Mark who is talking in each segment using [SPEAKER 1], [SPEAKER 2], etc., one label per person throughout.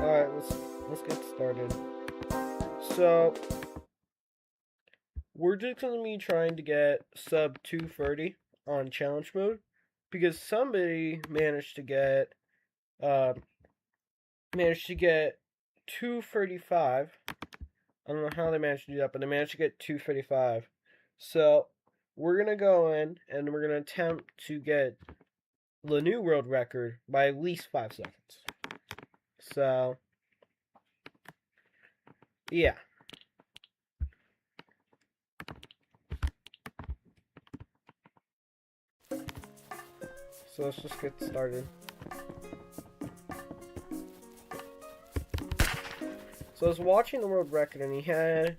[SPEAKER 1] Alright, let's get started. So we're just gonna be trying to get sub 230 on challenge mode because somebody managed to get 235. I don't know how they managed to do that, but they managed to get 235. So we're gonna go in and we're gonna attempt to get the new world record by at least 5 seconds. So yeah. So let's just get started. So I was watching the world record and he had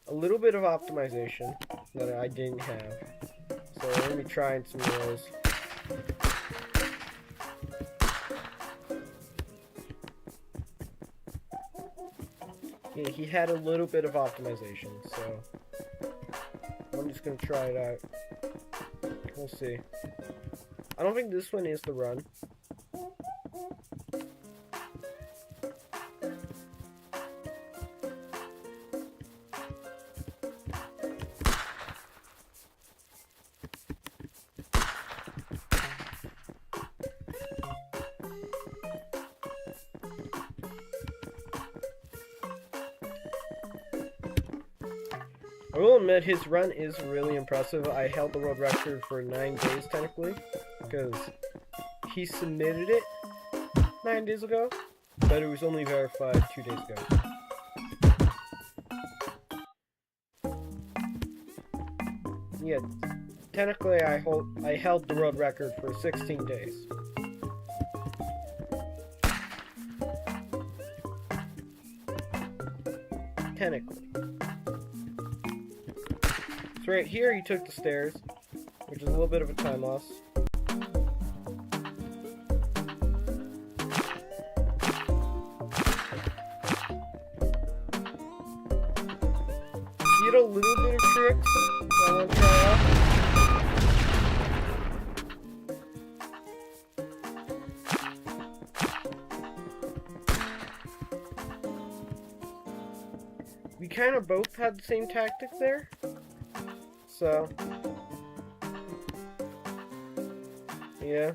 [SPEAKER 1] a little bit of optimization that I didn't have. So I'm going to be trying some of those. Yeah, he had a little bit of optimization, so I'm just going to try it out. We'll see. I don't think this one is the run. I will admit his run is really impressive. I held the world record for 9 days technically, because he submitted it 9 days ago, but it was only verified 2 days ago. Yeah, technically I held the world record for 16 days. Technically. So right here he took the stairs, which is a little bit of a time loss. He had a little bit of tricks that I want to try out. We kind of both had the same tactic there. So, yeah.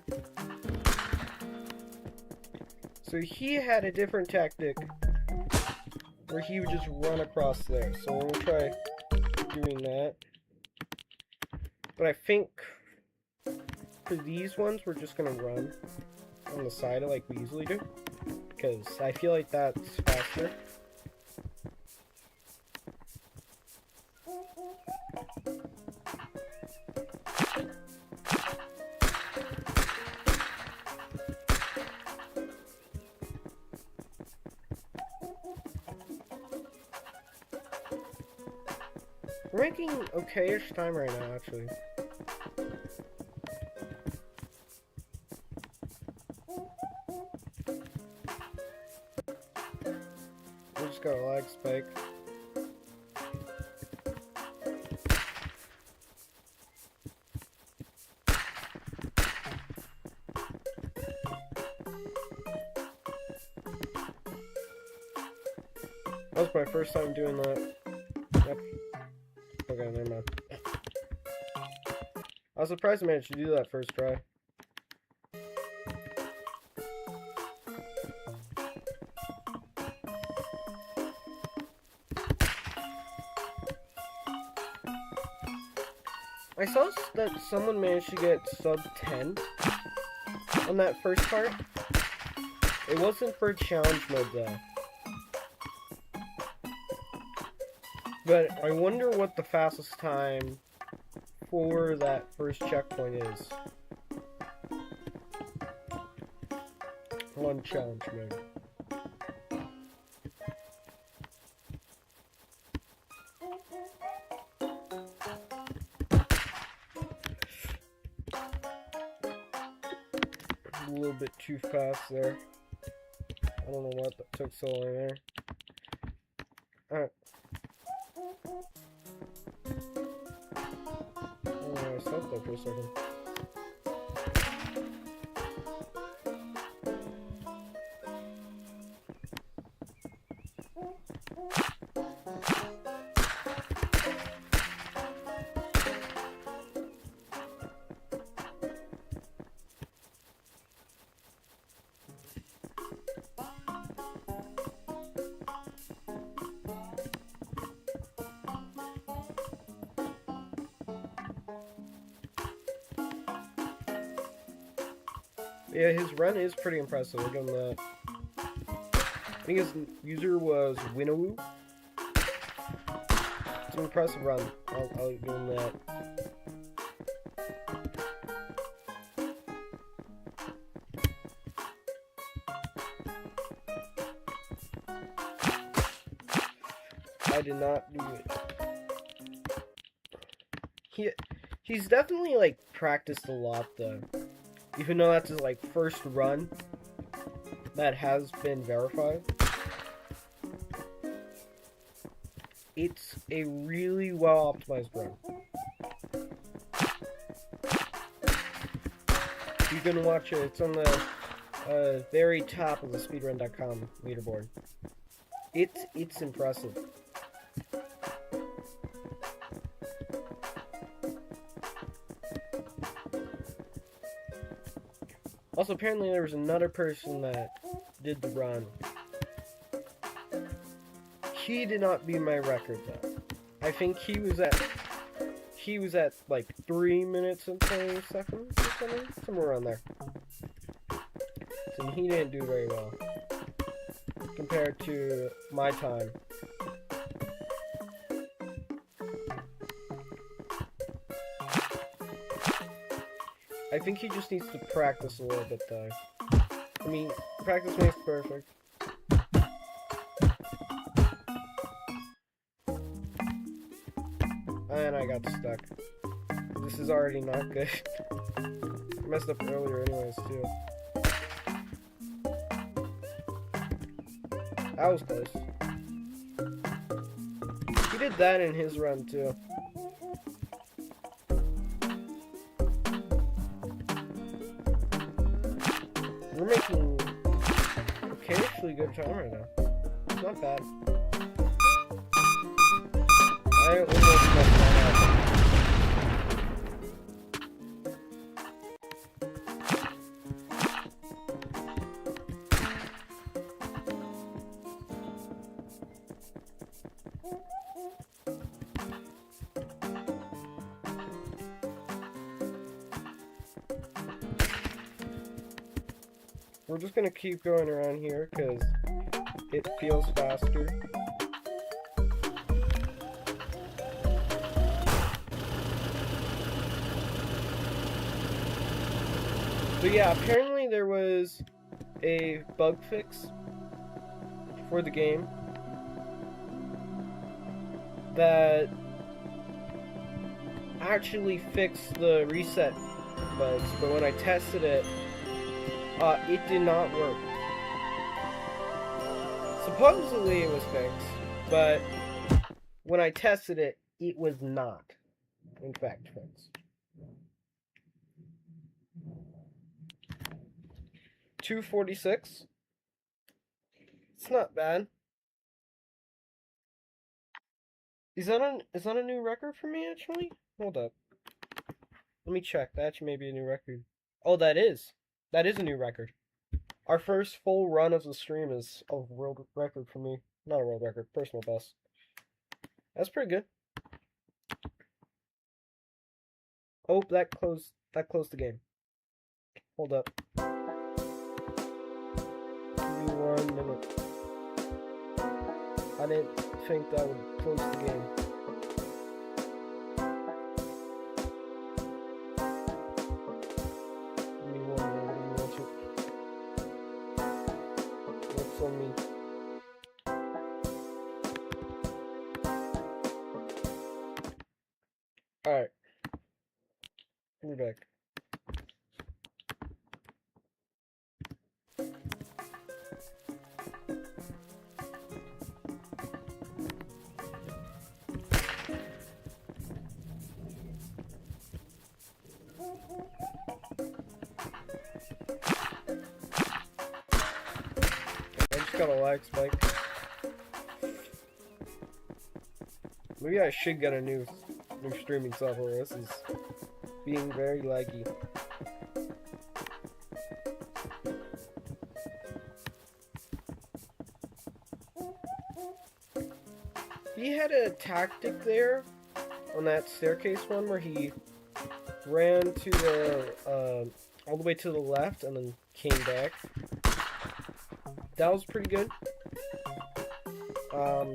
[SPEAKER 1] So he had a different tactic where he would just run across there. So we'll try doing that. But I think for these ones, we're just gonna run on the side like we usually do, because I feel like that's faster. We're making okay-ish time right now, actually. We just got a lag spike. That was my first time doing that. Yep. Okay, never mind. I was surprised I managed to do that first try. I saw that someone managed to get sub 10 on that first part. It wasn't for challenge mode though. But I wonder what the fastest time for that first checkpoint is on challenge mode. A little bit too fast there. I don't know what that took so long there. Alright. Oh, I stopped there for a second. Yeah, his run is pretty impressive. I'll give him that. I think his user was wenouo. It's an impressive run. I'll give him that. I did not do it. He's definitely like practiced a lot though. Even though that's his like first run that has been verified. It's a really well optimized run. You can watch it. It's on the very top of the speedrun.com leaderboard. It's impressive. Also, apparently there was another person that did the run. He did not beat my record though. I think he was at like 3 minutes and 20 seconds or something, somewhere around there. So he didn't do very well compared to my time. I think he just needs to practice a little bit though. I mean, practice makes perfect. And I got stuck. This is already not good. I messed up earlier anyways too. That was close. He did that in his run too. We're making occasionally good time right now. It's not bad. I almost messed that up. We're just gonna keep going around here because it feels faster. But yeah, apparently there was a bug fix for the game that actually fixed the reset bugs, but when I tested it, it did not work. Supposedly it was fixed, but when I tested it, it was not, in fact, fixed. 246. It's not bad. Is that a new record for me actually? Hold up. Let me check. That actually may be a new record. Oh, that is. That is a new record. Our first full run of the stream is a world record for me. Not a world record, personal best. That's pretty good. Oh, that closed the game. Hold up. Give me 1 minute. I didn't think that would close the game. Give me 1 minute. What do you want to? What's on me? Alright. We're back. I just got a lag spike. Maybe I should get a new streaming software. This is being very laggy. He had a tactic there on that staircase one where he ran to the all the way to the left and then came back. That was pretty good. I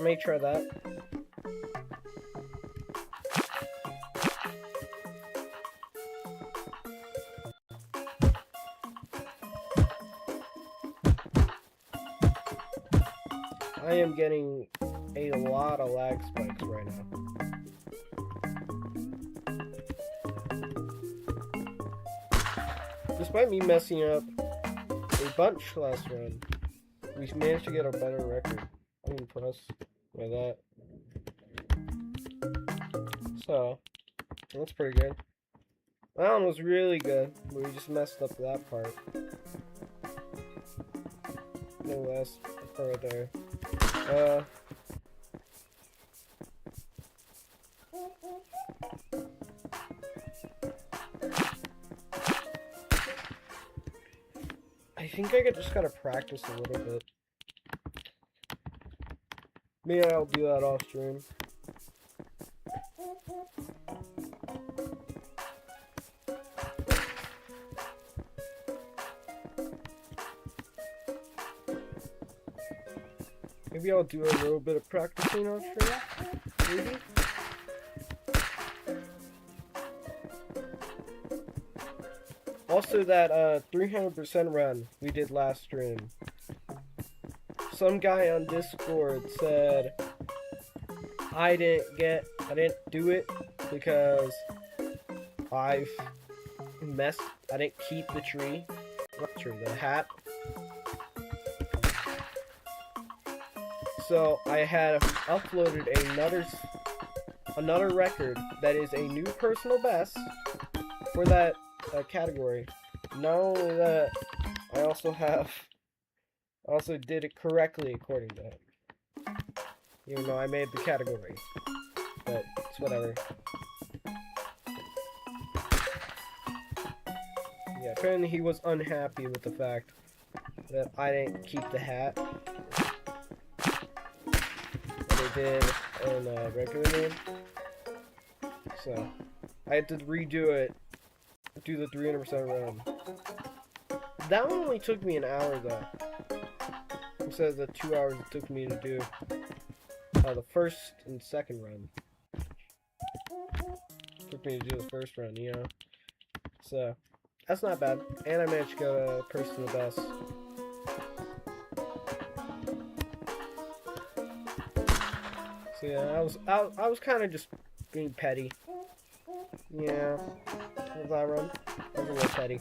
[SPEAKER 1] may try that. I am getting a lot of lag spikes right now. Despite me messing up a bunch last run, we managed to get a better record. I'm impressed by that. So, that's pretty good. That one was really good, but we just messed up that part. No last part there. I think I just gotta practice a little bit. Maybe I'll do that off stream. Maybe I'll do a little bit of practicing off stream. Maybe. Also, that 300% run we did last stream. Some guy on Discord said I didn't do it because I didn't keep the tree. Not tree, the hat. So I had uploaded another record that is a new personal best for that category. Not only that, I also did it correctly according to it. Even though I made the category. But it's whatever. Yeah, apparently he was unhappy with the fact that I didn't keep the hat that I did on regular mode. So I had to redo it. Do the 300% run. That one only took me an hour though. Instead of the 2 hours it took me to do the first and second run. Took me to do the first run, you know. So that's not bad. And I managed to go personal best. So yeah, I was kind of just being petty. Yeah. With that run, I was a little petty.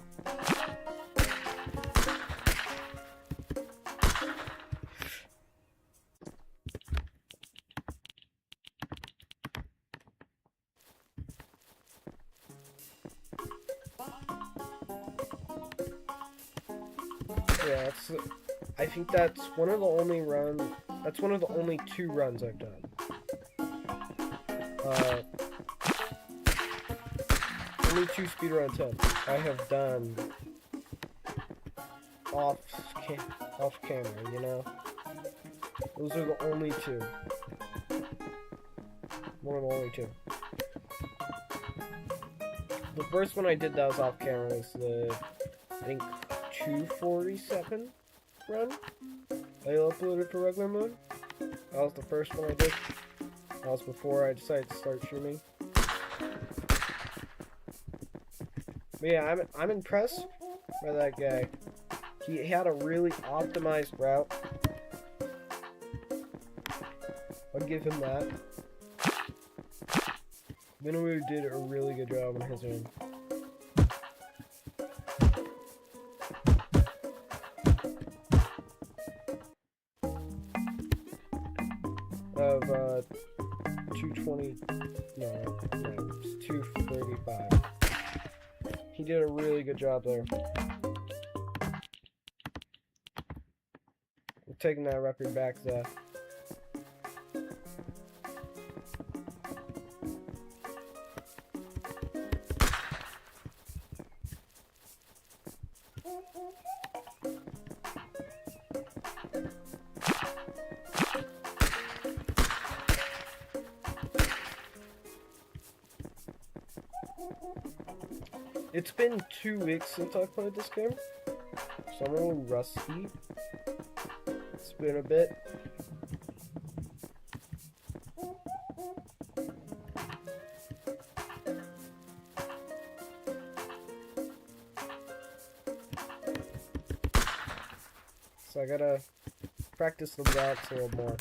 [SPEAKER 1] Yeah, I think that's one of the only two runs I've done. Only 2 speedrun attempts I have done off camera, you know? Those are the only 2. One of the only 2. The first one I did that was off camera was the, I think, 247 run I uploaded for regular mode. That was the first one I did. That was before I decided to start streaming. But yeah, I'm impressed by that guy. He had a really optimized route. I'll give him that. wenouo did a really good job on his own. Of 220, no, it's 235. He did a really good job there. I'm taking that record back, Zeth. It's been 2 weeks since I played this game, so I'm a little rusty. It's been a bit. So I gotta practice the routes a little more.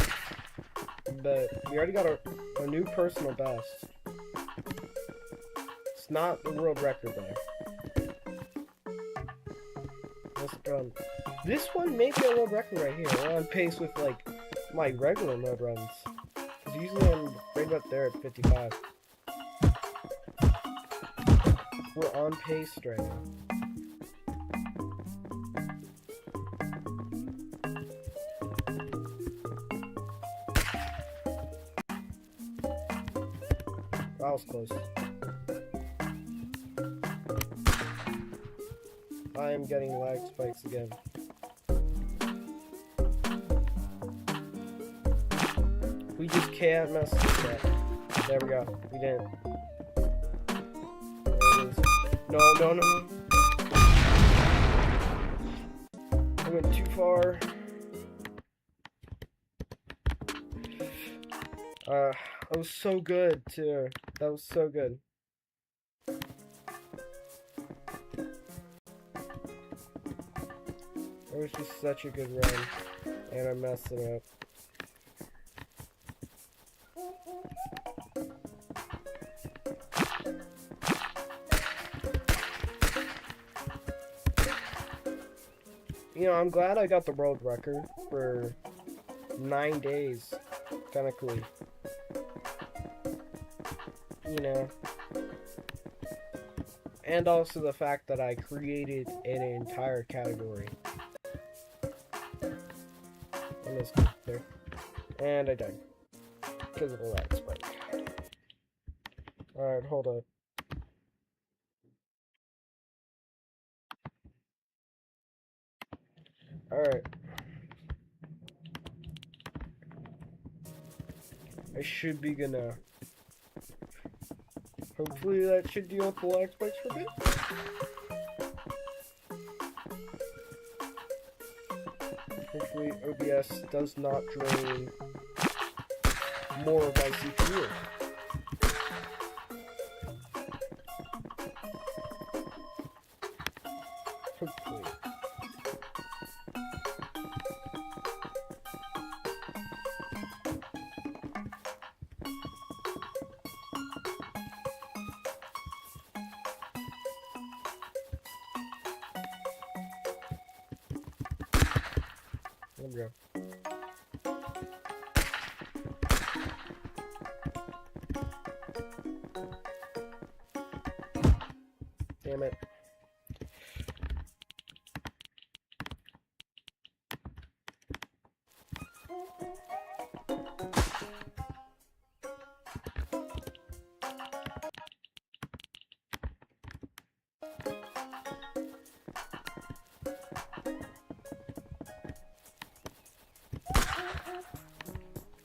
[SPEAKER 1] But we already got a new personal best. It's not the world record though. This one may be a world record right here. We're on pace with like my regular mode runs. Because usually I'm right up there at 55. We're on pace right now. That was close. I am getting lag spikes again. We just can't mess with that. There we go. We didn't. There it is. No, no, no. I went too far. That was so good, too. That was so good. It was just such a good run. And I messed it up. You know, I'm glad I got the world record for 9 days, technically. You know. And also the fact that I created an entire category. I missed it there. And I died. Because of the lag spike. Alright, hold up. Alright. I should be good now. Hopefully that should deal with the lag spikes for a bit. Hopefully OBS does not drain more of my CPU. Hopefully. There we go. Damn it.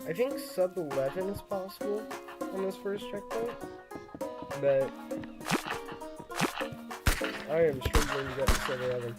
[SPEAKER 1] I think sub 11 is possible on this first checkpoint, but I am struggling to get to sub 11.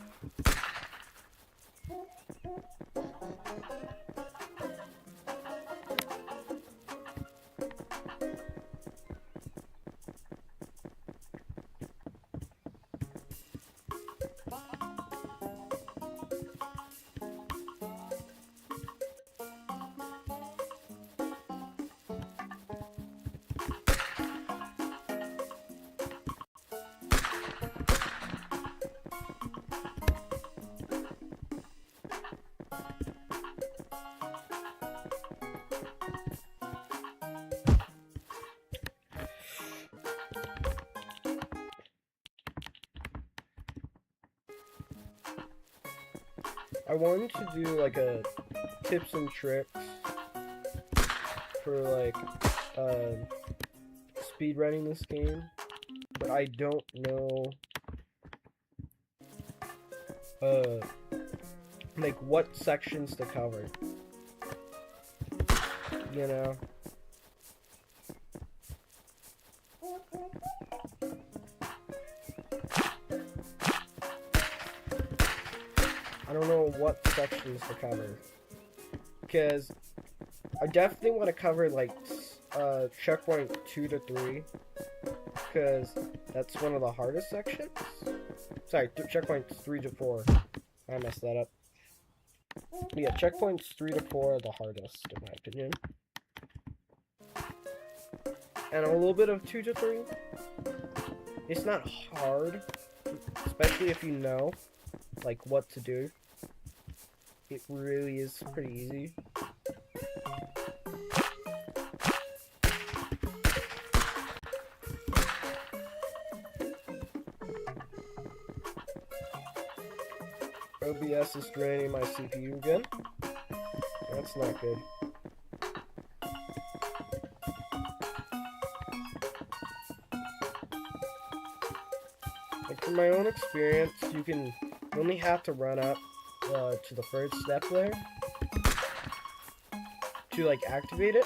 [SPEAKER 1] I wanted to do like a tips and tricks for like speedrunning this game, but I don't know like what sections to cover, you know. I don't know what sections to cover. Because I definitely want to cover, like, checkpoint 2 to 3. Because that's one of the hardest sections. Sorry, checkpoints 3 to 4. I messed that up. Yeah, checkpoints 3 to 4 are the hardest, in my opinion. And a little bit of 2 to 3. It's not hard, especially if you know, like, what to do. It really is pretty easy. OBS is draining my CPU again. That's not good. Like, from my own experience, you only have to run up to the first step there to, like, activate it.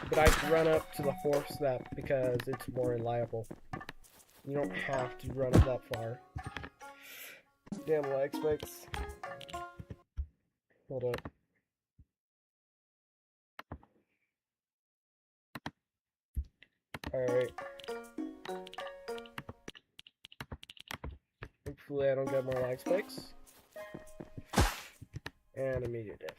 [SPEAKER 1] But I run up to the 4th step because it's more reliable. You don't have to run up that far. Damn lag spikes. Hold up. Alright. Hopefully I don't get more lag spikes. And immediate death.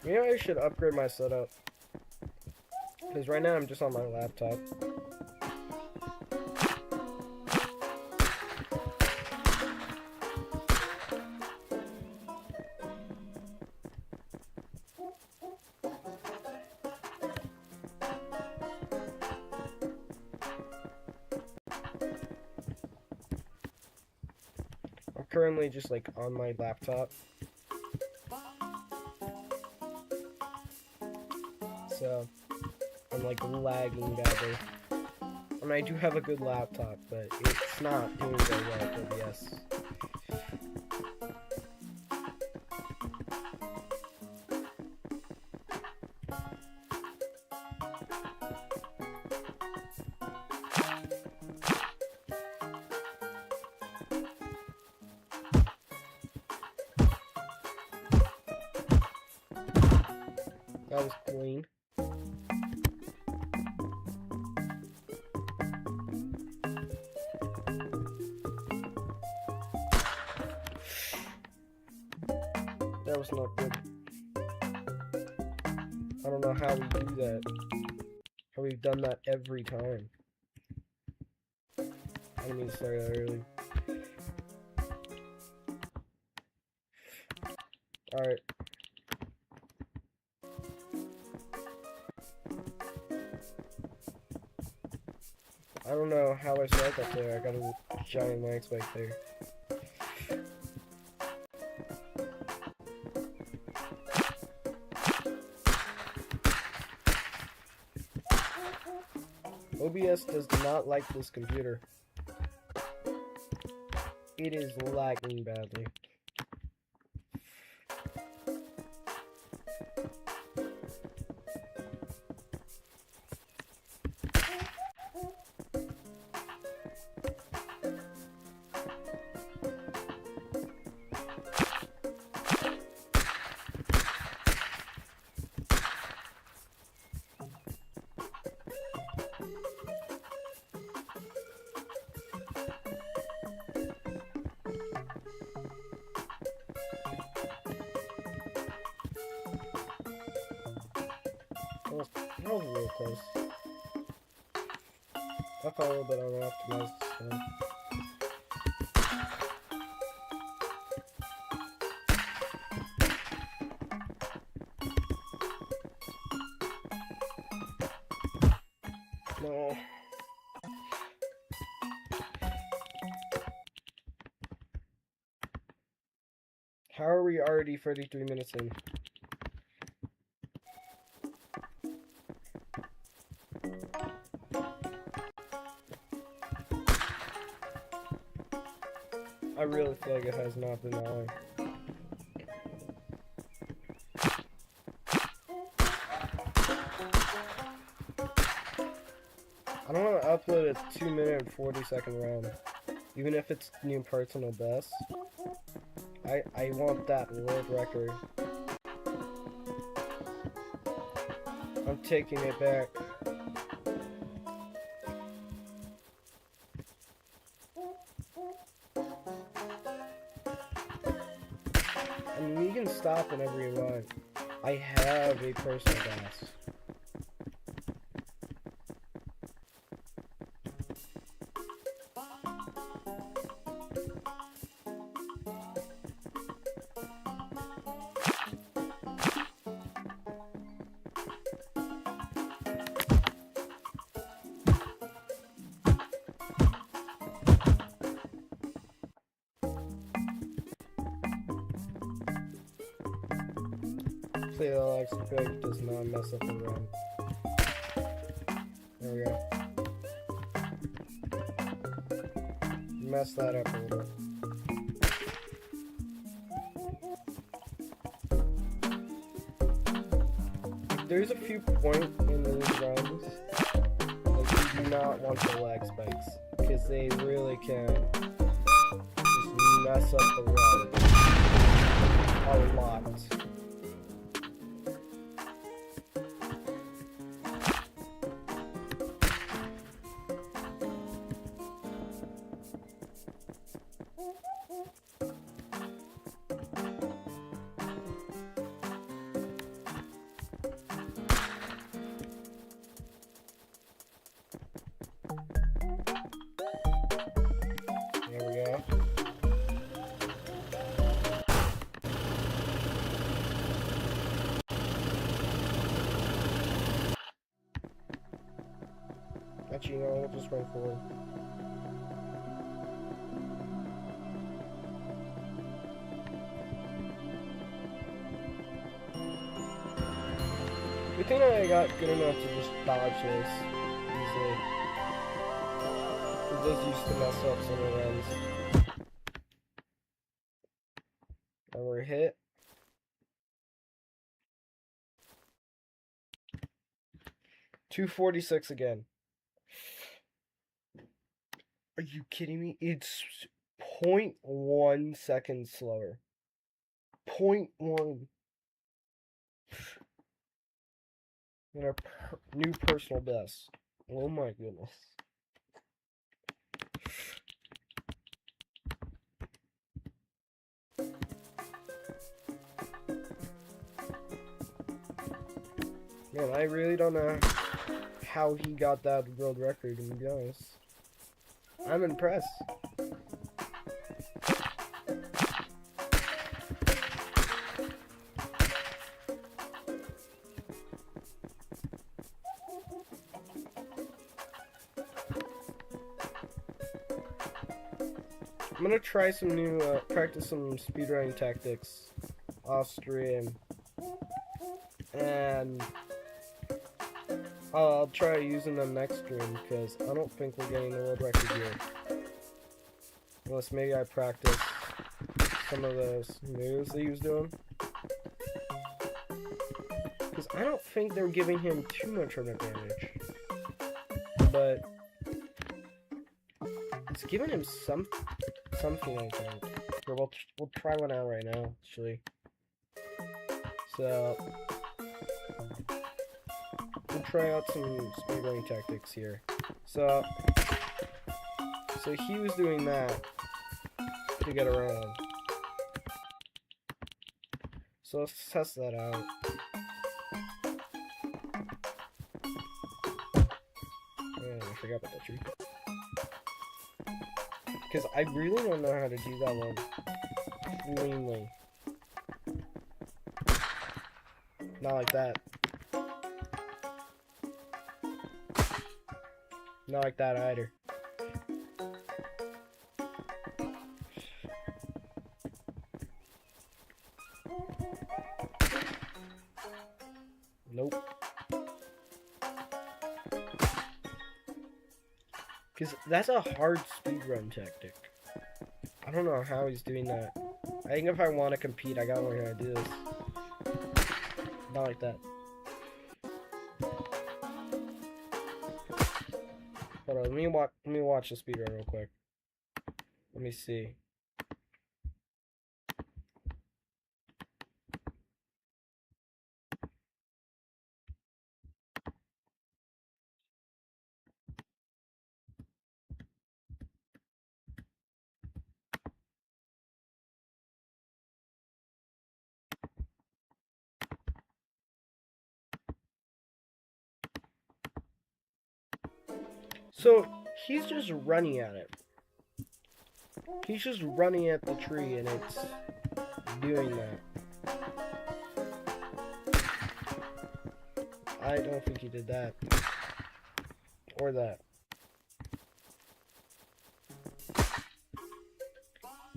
[SPEAKER 1] Maybe I should upgrade my setup. Because right now I'm just on my laptop. I'm currently just like on my laptop. So I'm like lagging badly. And I do have a good laptop, but it's not doing very well with OBS. That was clean. That was not good. I don't know how we do that. How we've done that every time. I didn't mean to start that early. Alright. I don't know how I start that there. I got a giant lag spike there. OBS does not like this computer. It is lagging badly. That was real close. I felt a little bit unoptimized this time. No. How are we already 33 minutes in? I really feel like it has not been that long. upload a 2-minute and 40-second round. Even if it's new personal best. I want that world record. I'm taking it back. I mean, you can stop whenever you want. I have a personal best. Hopefully the Alex Craig does not mess up the run. There we go. Mess that up a little. There's a few points in these runs that you do not want to lag spikes, because they really can just mess up the run a lot. There we go. Actually, no, we'll just run forward. Good thing I got good enough to just dodge this easily. It does used to mess up some of the runs. And we're hit. .246 again. Are you kidding me? It's 0.1 seconds slower. 0.1. And our new personal best. Oh my goodness. Man, I really don't know how he got that world record, to be honest. I'm impressed. I'm gonna try some new, practice some speedrunning tactics off stream. And I'll try using them next stream, because I don't think we're getting the world record here. Unless maybe I practice some of those moves that he was doing. Because I don't think they're giving him too much of an advantage. But it's giving him something, I think. Here, we'll try one out right now, actually. So we'll try out some speedrunning tactics here. So he was doing that to get around. So let's test that out. Oh, I forgot about that tree. Because I really don't know how to do that one cleanly. Not like that. Not like that either. Nope. Because that's a hard speedrun tactic. I don't know how he's doing that. I think if I want to compete, I gotta learn how to do this. Not like that. Hold on, let me watch the speedrun real quick. Let me see. So he's just running at it. He's just running at the tree and it's doing that. I don't think he did that. Or that.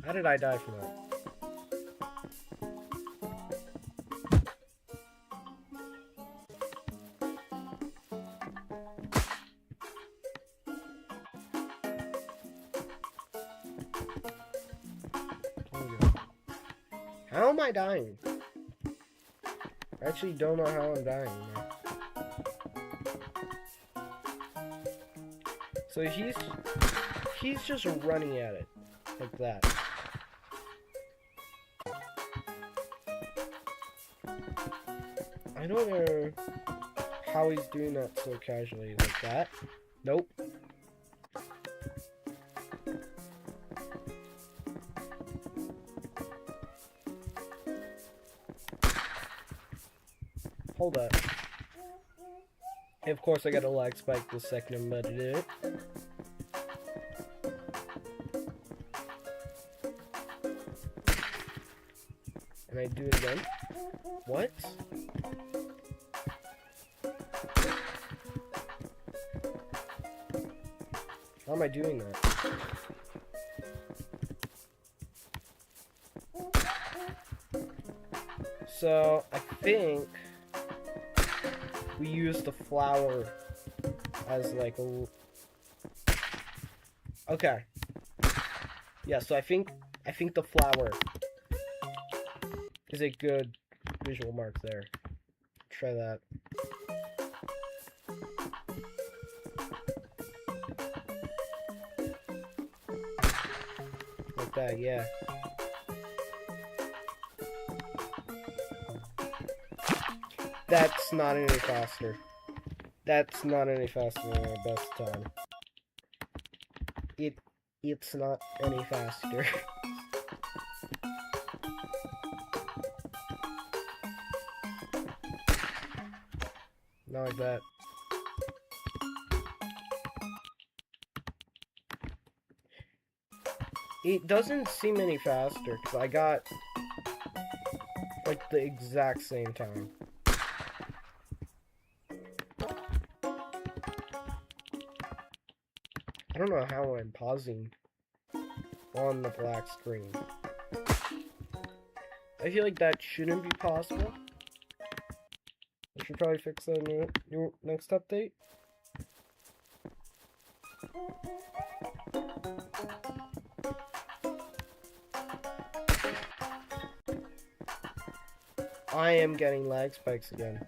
[SPEAKER 1] How did I die from that? How am I dying? I actually don't know how I'm dying. So he's just running at it like that. I don't know how he's doing that so casually like that. Nope. Hold up. Of course I got a lag spike the second I'm about to do it. And I do it again. What? How am I doing that? So, I think we use the flower as like a... Okay. Yeah, so I think the flower is a good visual mark there. Try that. Like that, yeah. That's not any faster. That's not any faster than my best time. It's not any faster. Not like that. It doesn't seem any faster because I got like the exact same time. I don't know how I'm pausing on the black screen. I feel like that shouldn't be possible. I should probably fix that in your next update. I am getting lag spikes again.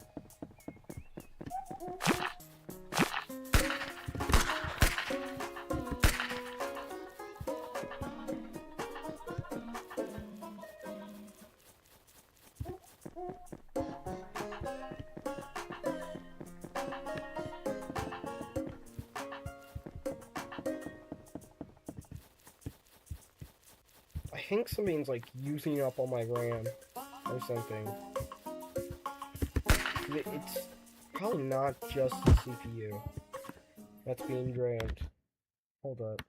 [SPEAKER 1] I think something's like using up all my RAM or something. It's probably not just the CPU that's being drained. Hold up.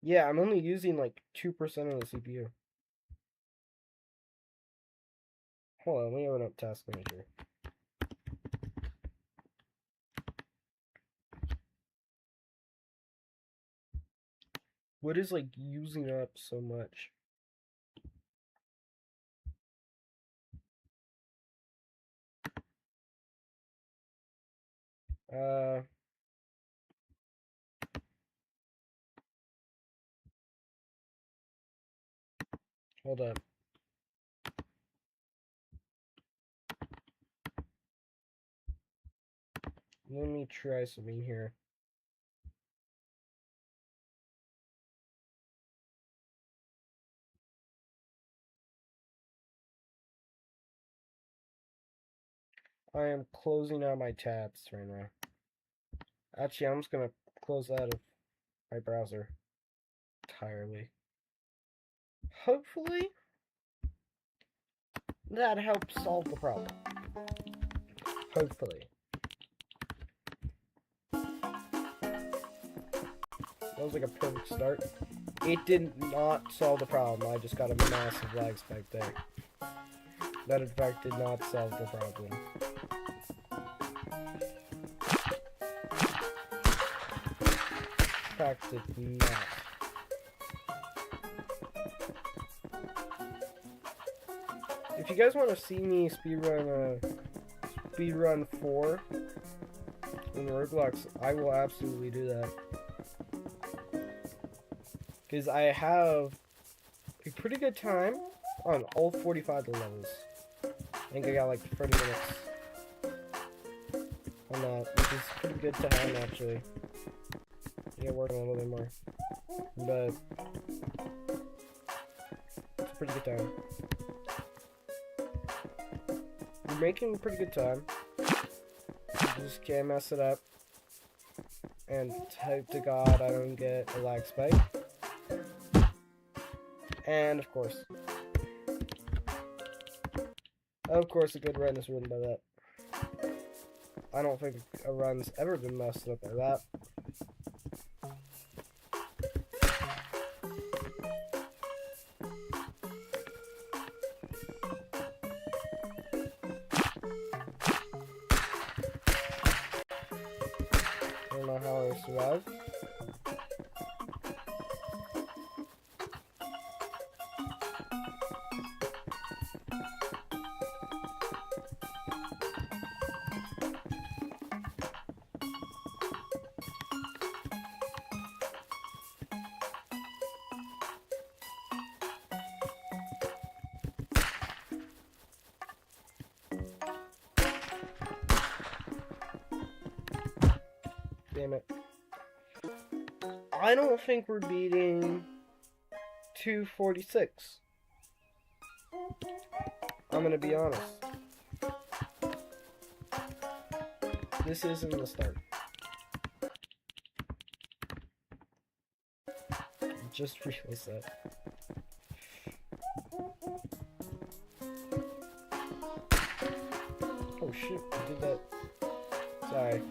[SPEAKER 1] Yeah, I'm only using like 2% of the CPU. Hold on, let me open up Task Manager. What is like using up so much? Hold up. Let me try something here. I am closing out my tabs right now. Actually, I'm just gonna close out of my browser entirely. Hopefully, that helps solve the problem. Hopefully. That was like a perfect start. It did not solve the problem. I just got a massive lag spike there. That in fact did not solve the problem. In fact, it did not. If you guys want to see me speedrun 4 in Roblox, I will absolutely do that. Because I have a pretty good time on all 45 levels. I think I got like 30 minutes on that, which is pretty good time actually. Yeah, working on a little bit more. But it's a pretty good time. We're making pretty good time. You just can't mess it up. And hope to God I don't get a lag spike. And of course, a good run is ruined by that. I don't think a run's ever been messed up by that. I don't know how I survived. Damn it. I don't think we're beating 246. I'm gonna be honest. This isn't the start. Just realized that. Oh shit, I did that. Sorry.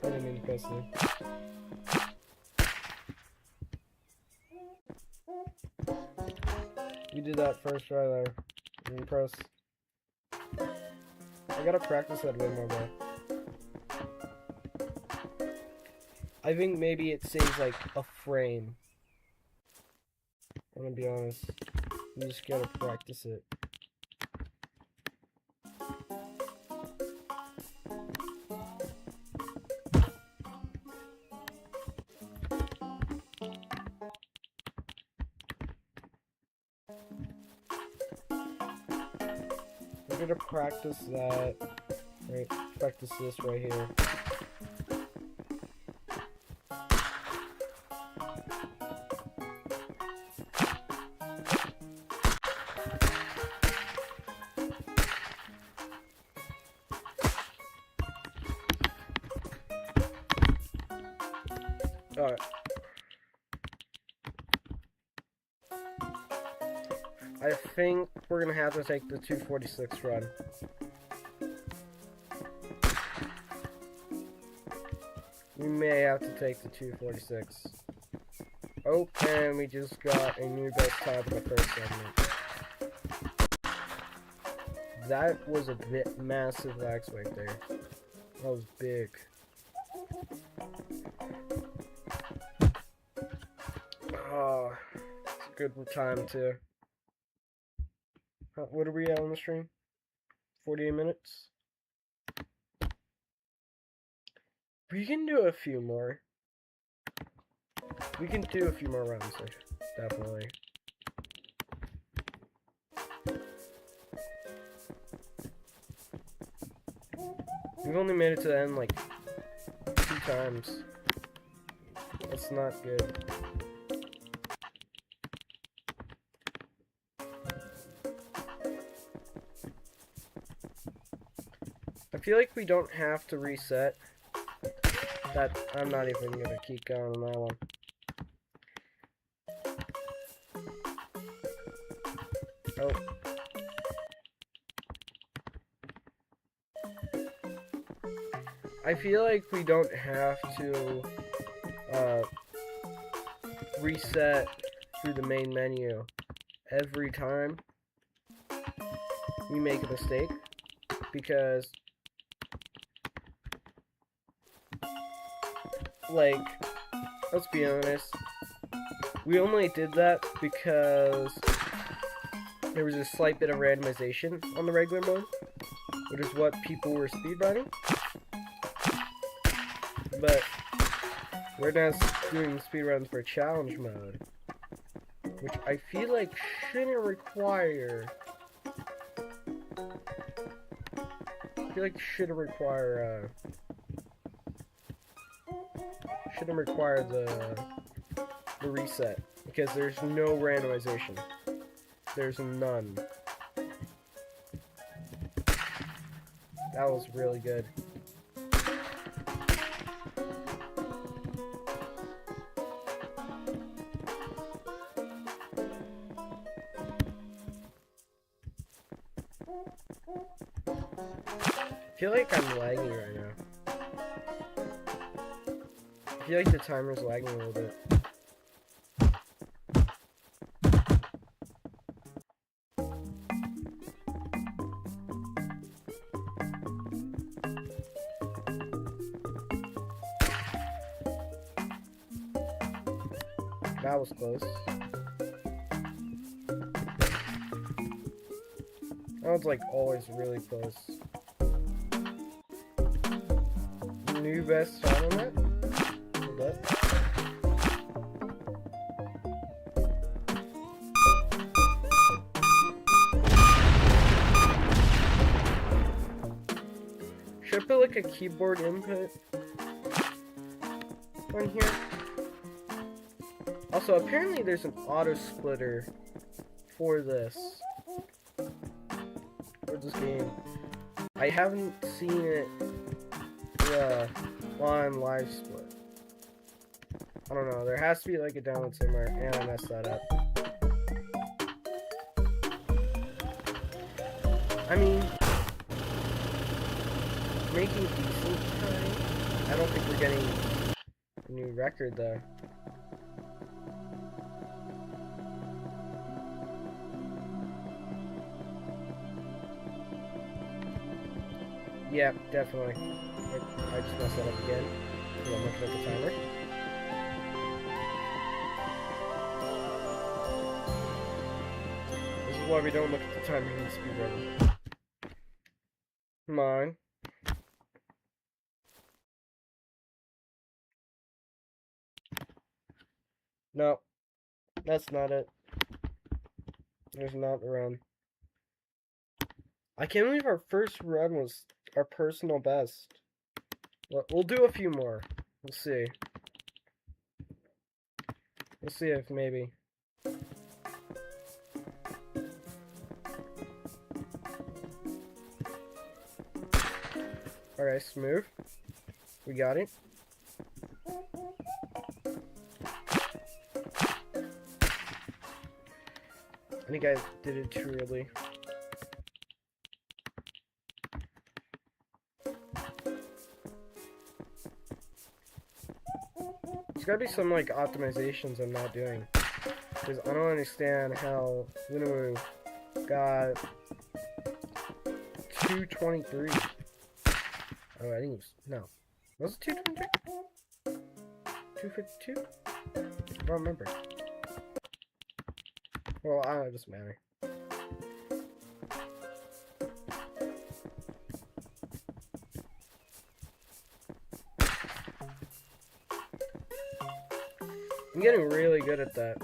[SPEAKER 1] I didn't mean to press it. You did that first try there. And press. I gotta practice that a bit more, bro. I think maybe it saves like a frame. I'm gonna be honest. You just gotta practice it. We're gonna practice that. Right, practice this right here. Alright. I think we're gonna have to take the 246 run. We may have to take the 246. Oh, and we just got a new best time in the first segment. That was a bit massive lag spike there. That was big. Oh, it's a good time too. What are we at on the stream? 48 minutes? We can do a few more. We can do a few more runs, definitely. We've only made it to the end like 2 times. That's not good. I feel like we don't have to reset. That I'm not even gonna keep going on that one. Oh. I feel like we don't have to reset through the main menu every time we make a mistake, because like, let's be honest, we only did that because there was a slight bit of randomization on the regular mode, which is what people were speedrunning. But we're now doing speedruns for challenge mode, which I feel like shouldn't require. Shouldn't require the reset, because there's no randomization. There's none. That was really good. I feel like I'm lagging right now. I feel like the timer's lagging a little bit. That was close. That was like always really close. New best time on that? Hold up. Should I put like a keyboard input on here? Also, apparently there's an auto splitter for this game. I haven't seen it on live split. I don't know. There has to be like a download somewhere, and I messed that up. I mean, making decent time. I don't think we're getting a new record though. Yeah, definitely. I just messed that up again. So I'm looking at the timer. This is why we don't look at the timer in speedrunning. Come on. No, that's not it. There's not a run. I can't believe our first run was our personal best. Well, we'll do a few more. We'll see. We'll see if maybe. Alright, smooth. We got it. I think I did it too early. There's gotta be some like optimizations I'm not doing, because I don't understand how wenouo got 223. Oh, I think it was, no. Was it 223? 252? I don't remember. Well, I don't know, it doesn't matter. I'm getting really good at that.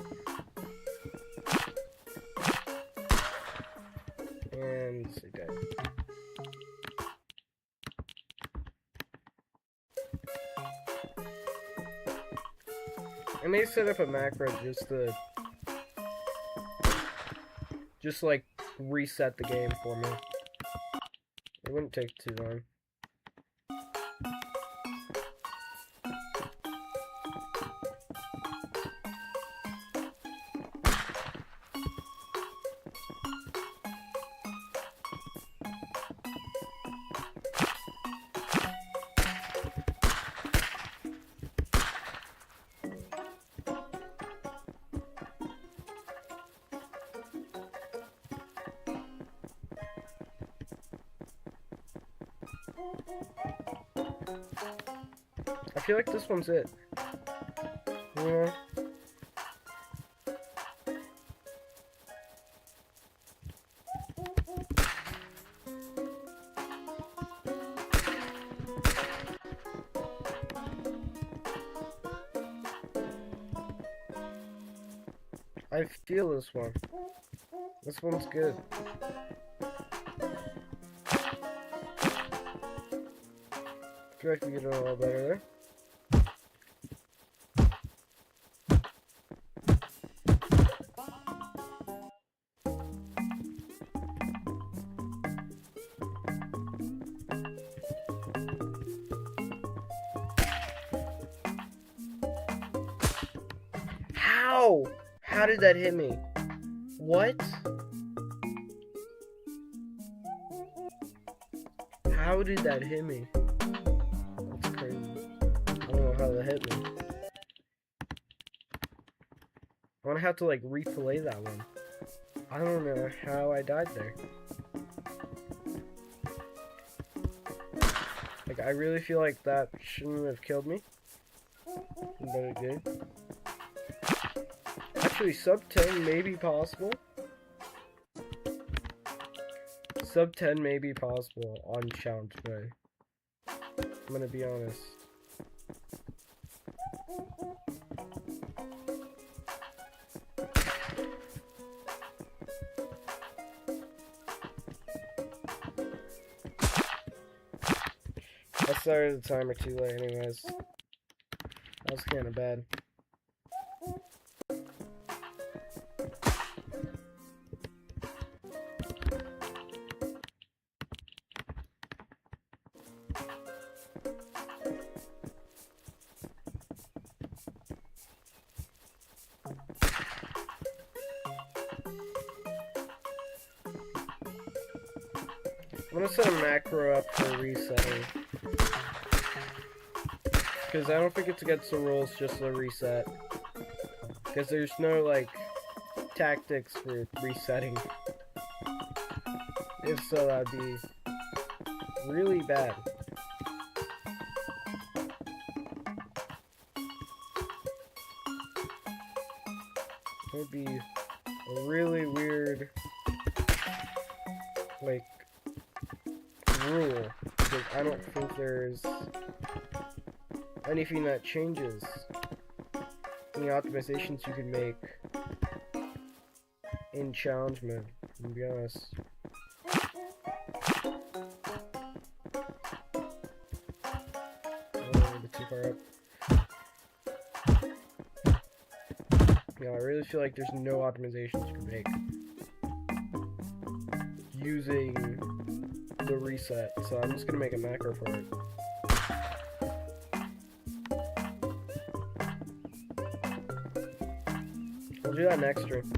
[SPEAKER 1] And let's see, need to set up a macro just like reset the game for me. It wouldn't take too long. I feel like this one's it. Yeah. I feel this one. This one's good. I feel like we get a little better there. How? How did that hit me? What? How did that hit me? That's crazy. I don't know how that hit me. I'm gonna have to like replay that one. I don't know how I died there. Like, I really feel like that shouldn't have killed me. But it did. Actually, sub 10 may be possible. Sub 10 may be possible on challenge mode. I'm gonna be honest. I started the timer too late anyways. That was kinda bad. I'm gonna set a macro up for resetting. Because I don't think it's against the rules just to reset. Because there's no, like, tactics for resetting. If so, that'd be really bad. It would be a really weird, like, rule, because I don't think there's anything that changes any optimizations you can make in challenge mode, to be honest. A bit too far up. Yeah, I really feel like there's no optimizations you can make using the reset, so I'm just gonna make a macro for it. We'll do that next stream.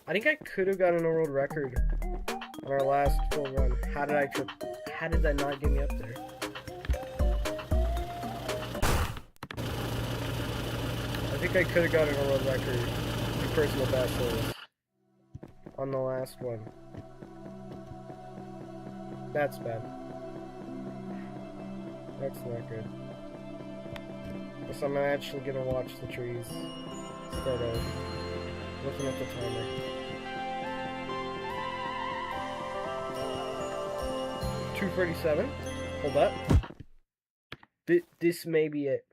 [SPEAKER 1] I think I could have gotten a world record on our last full run. How did that not get me up there? I think I could have gotten a world record in personal best on the last one. That's bad. That's not good. Guess I'm actually gonna watch the trees instead of looking at the timer. $2:37. Hold up. This may be it.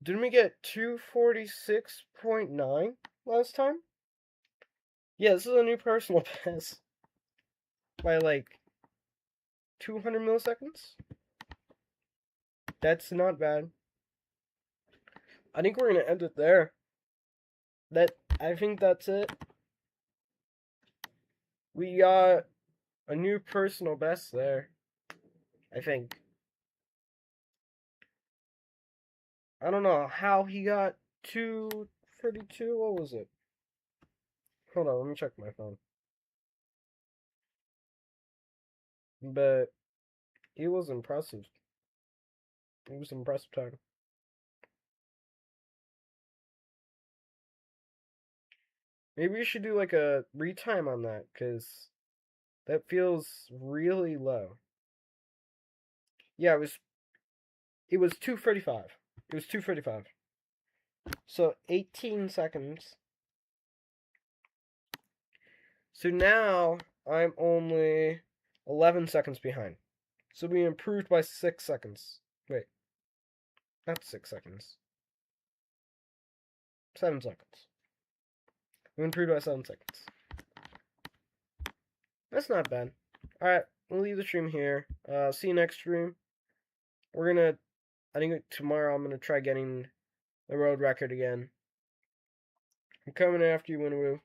[SPEAKER 1] Didn't we get 246.9 last time? Yeah, this is a new personal best. By like 200 milliseconds? That's not bad. I think we're gonna end it there. I think that's it. We got a new personal best there. I think. I don't know how he got 232. What was it? Hold on, let me check my phone. But it was impressive. It was an impressive time. Maybe we should do like a retime on that, because that feels really low. Yeah, it was 2:35. It was 2:35. So 18 seconds. So now I'm only 11 seconds behind. So we improved by 6 seconds. Wait. Not 6 seconds. 7 seconds. We improved by 7 seconds. That's not bad. Alright, we'll leave the stream here. See you next stream. I think tomorrow I'm gonna try getting the road record again. I'm coming after you, wenouo.